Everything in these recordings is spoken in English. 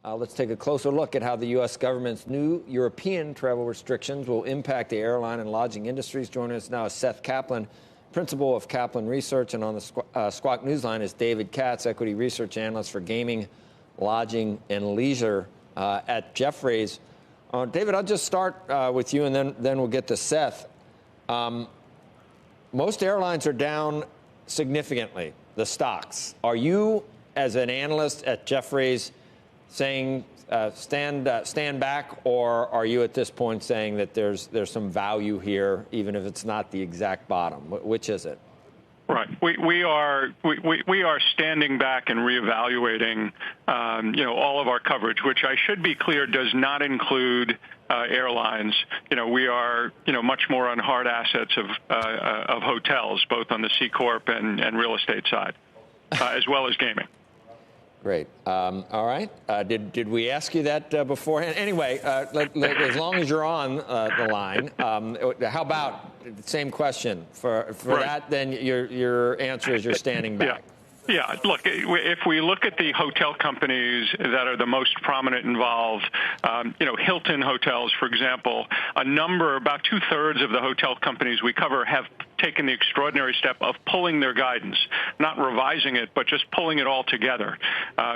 Let's take a closer look at how the U.S. government's new European travel restrictions will impact the airline and lodging industries. Joining us now is Seth Kaplan, principal of Kaplan Research, and on the Squawk Newsline is David Katz, equity research analyst for gaming, lodging, and leisure at Jefferies. David, I'll just start with you, and then we'll get to Seth. Most airlines are down significantly, the stocks. Are you, as an analyst at Jefferies, saying stand back, or are you at this point saying that there's some value here, even if it's not the exact bottom? Which is it? Right. We are standing back and reevaluating, all of our coverage, which I should be clear does not include airlines. We are, much more on hard assets of hotels, both on the C Corp and real estate side, as well as gaming. Great. All right. Did we ask you that beforehand? Anyway, as long as you're on the line, how about the same question for right. That? Then your answer is you're standing back. Yeah, look, if we look at the hotel companies that are the most prominent involved, Hilton Hotels, for example, about 2/3 of the hotel companies we cover have taken the extraordinary step of pulling their guidance, not revising it, but just pulling it all together,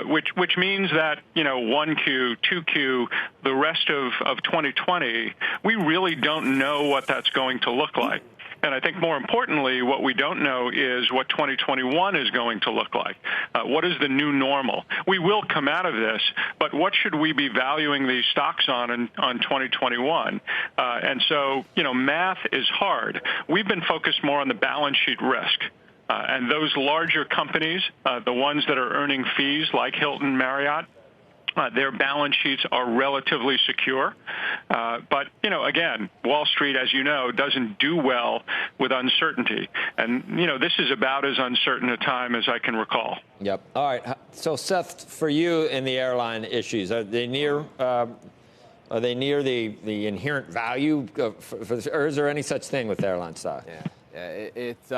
which means that, 1Q, 2Q, the rest of 2020, we really don't know what that's going to look like. And I think more importantly, what we don't know is what 2021 is going to look like. What is the new normal? We will come out of this, but what should we be valuing these stocks on 2021? And so, math is hard. We've been focused more on the balance sheet risk. And those larger companies, the ones that are earning fees like Hilton, Marriott, their balance sheets are relatively secure. But, again, Wall Street, as you know, doesn't do well with uncertainty. And, this is about as uncertain a time as I can recall. Yep. All right. So, Seth, for you in the airline issues, are they near the inherent value, or is there any such thing with airline stock? Yeah. It's,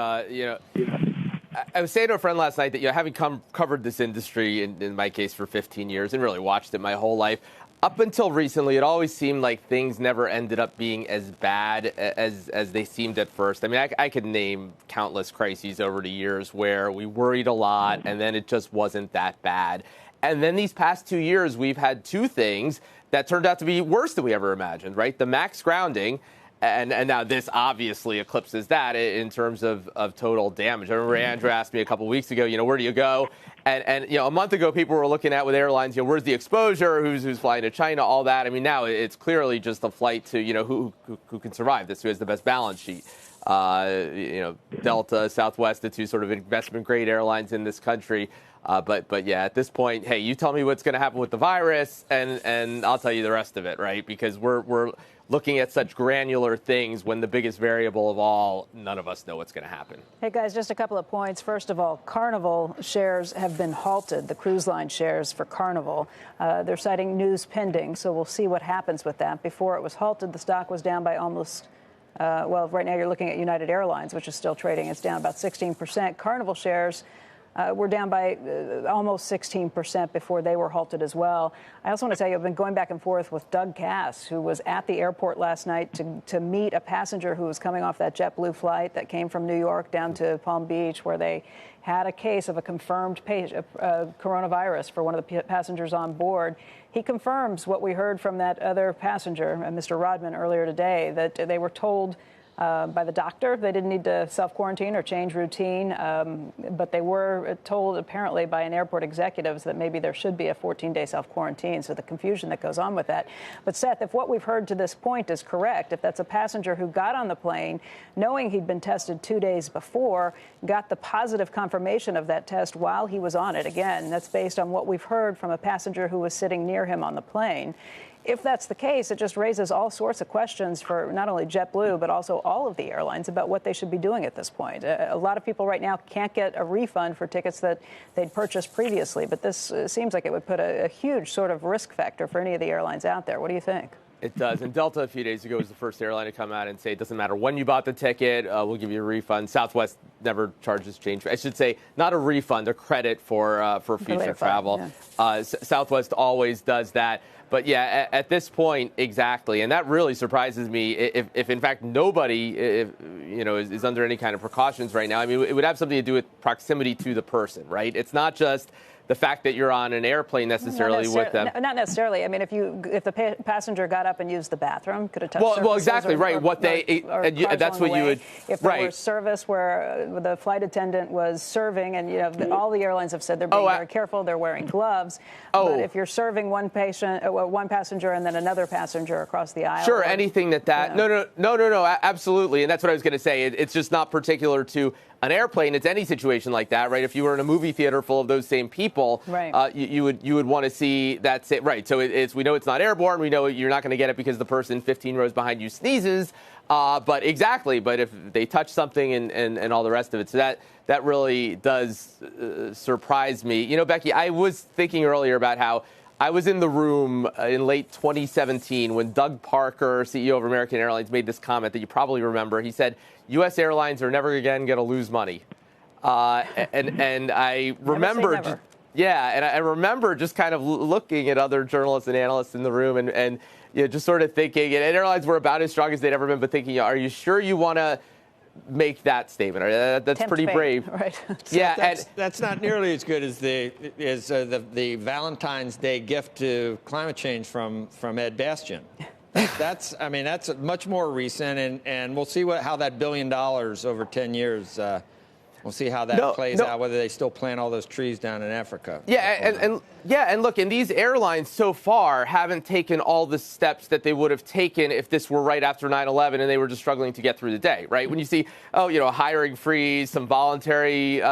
I was saying to a friend last night that, having covered this industry, in my case, for 15 years and really watched it my whole life, up until recently, it always seemed like things never ended up being as bad as they seemed at first. I mean, I could name countless crises over the years where we worried a lot and then it just wasn't that bad. And then these past 2 years, we've had two things that turned out to be worse than we ever imagined, right? The MAX grounding. And now this obviously eclipses that in terms of total damage. I remember Andrew asked me a couple of weeks ago, where do you go? And a month ago, people were looking at with airlines, where's the exposure, who's flying to China, all that. I mean, now it's clearly just a flight to, who can survive this, who has the best balance sheet. Delta, Southwest, the two sort of investment-grade airlines in this country. But yeah, at this point, hey, you tell me what's going to happen with the virus, and I'll tell you the rest of it, right? Because we're looking at such granular things when the biggest variable of all, none of us know what's going to happen. Hey, guys, just a couple of points. First of all, Carnival shares have been halted, the cruise line shares for Carnival. They're citing news pending, so we'll see what happens with that. Before it was halted, the stock was down by almost, right now you're looking at United Airlines, which is still trading. It's down about 16%. Carnival shares we're down by almost 16% before they were halted as well. I also want to tell you, I've been going back and forth with Doug Katz, who was at the airport last night to meet a passenger who was coming off that JetBlue flight that came from New York down to Palm Beach, where they had a case of a confirmed coronavirus for one of the passengers on board. He confirms what we heard from that other passenger, Mr. Rodman, earlier today, that they were told by the doctor they didn't need to self-quarantine or change routine, but they were told apparently by an airport executives that maybe there should be a 14-day self-quarantine, so the confusion that goes on with that. But Seth, if what we've heard to this point is correct, if that's a passenger who got on the plane knowing he'd been tested 2 days before, got the positive confirmation of that test while he was on it, again, that's based on what we've heard from a passenger who was sitting near him on the plane. If that's the case, it just raises all sorts of questions for not only JetBlue, but also all of the airlines about what they should be doing at this point. A lot of people right now can't get a refund for tickets that they'd purchased previously, but this seems like it would put a huge sort of risk factor for any of the airlines out there. What do you think? It does. And Delta a few days ago was the first airline to come out and say it doesn't matter when you bought the ticket, we'll give you a refund. Southwest never charges change. I should say not a refund, a credit for future travel. Yeah. Southwest always does that. But yeah, at this point, exactly, and that really surprises me. If in fact nobody, is under any kind of precautions right now. I mean, it would have something to do with proximity to the person, right? It's not just the fact that you're on an airplane necessarily with them. Not necessarily. I mean, if the passenger got up and used the bathroom, could have touched. Well, exactly right. That's what you would. If there was service where the flight attendant was serving, and all the airlines have said they're being very careful. They're wearing gloves. But if you're serving one passenger and then another passenger across the aisle. Sure, anything that. No, absolutely, and that's what I was going to say. It's just not particular to an airplane. It's any situation like that, right? If you were in a movie theater full of those same people, right. you would want to see that. Right. So we know it's not airborne. We know you're not going to get it because the person 15 rows behind you sneezes. But if they touch something and all the rest of it, so that really does surprise me. Becky, I was thinking earlier about how I was in the room in late 2017 when Doug Parker, CEO of American Airlines, made this comment that you probably remember. He said, U.S. airlines are never again going to lose money. And I remember, I remember just kind of looking at other journalists and analysts in the room and just sort of thinking, and airlines were about as strong as they'd ever been, but thinking, are you sure you want to make that statement? That's pretty brave. Right. Yeah, that's not nearly as good as the Valentine's Day gift to climate change from Ed Bastian. That's much more recent, and we'll see how that $1 billion over 10 years. We'll see how that plays out, whether they still plant all those trees down in Africa. And look, and these airlines so far haven't taken all the steps that they would have taken if this were right after 9/11 and they were just struggling to get through the day, right? When you see, a hiring freeze, some voluntary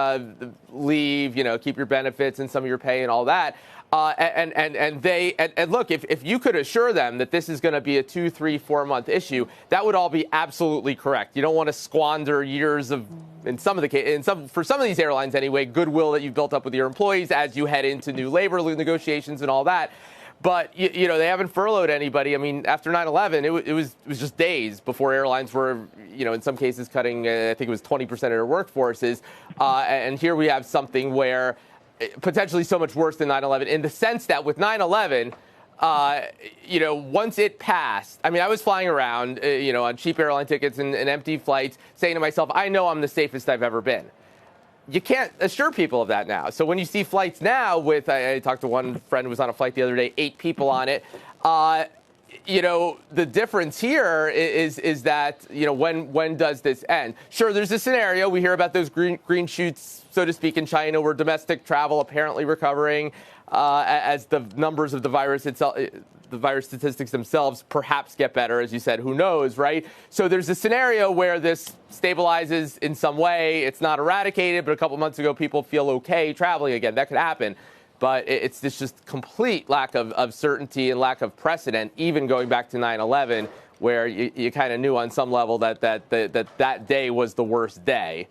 leave, keep your benefits and some of your pay and all that. And look, if you could assure them that this is going to be a 2, 3, 4 month issue, that would all be absolutely correct. You don't want to squander years of, for some of these airlines anyway, goodwill that you've built up with your employees as you head into new labor negotiations and all that. But they haven't furloughed anybody. I mean, after 9/11, it was just days before airlines were, in some cases cutting, I think it was 20% of their workforces. And here we have something where potentially so much worse than 9/11 in the sense that with 9/11, once it passed, I mean, I was flying around, on cheap airline tickets and empty flights saying to myself, I know I'm the safest I've ever been. You can't assure people of that now. So when you see flights now with, I talked to one friend who was on a flight the other day, 8 people on it, the difference here is that, when does this end? Sure, there's a scenario. We hear about those green shoots, so to speak, in China where domestic travel apparently recovering as the numbers of the virus itself, the virus statistics themselves perhaps get better, as you said, who knows, right? So there's a scenario where this stabilizes in some way. It's not eradicated, but a couple months ago, people feel okay traveling again. That could happen. But it's just complete lack of certainty and lack of precedent, even going back to 9/11, where you kind of knew on some level that day was the worst day.